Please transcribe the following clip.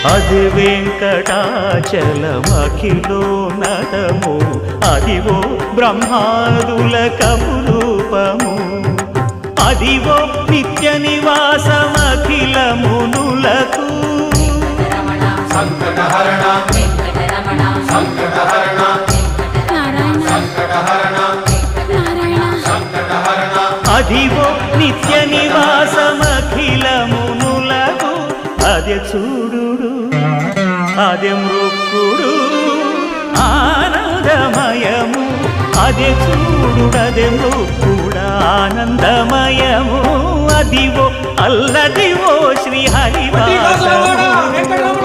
అది వెంకటాచలమఖిలోన్నతము అదివో బ్రహ్మాదుల కపురూపము అదివో నిత్య నివాసమఖిల మునులకు సంకటహరణ సంకటహరణ సంకటహరణ సంకటహరణ అదివో నిత్య నివాసమఖిల మునులకు అదే చూడు అదే మృక్కుడు ఆనందమయము అదే చూడు అదే మృక్కుడు ఆనందమయము అదివో అల్లదివో శ్రీ హరివాసము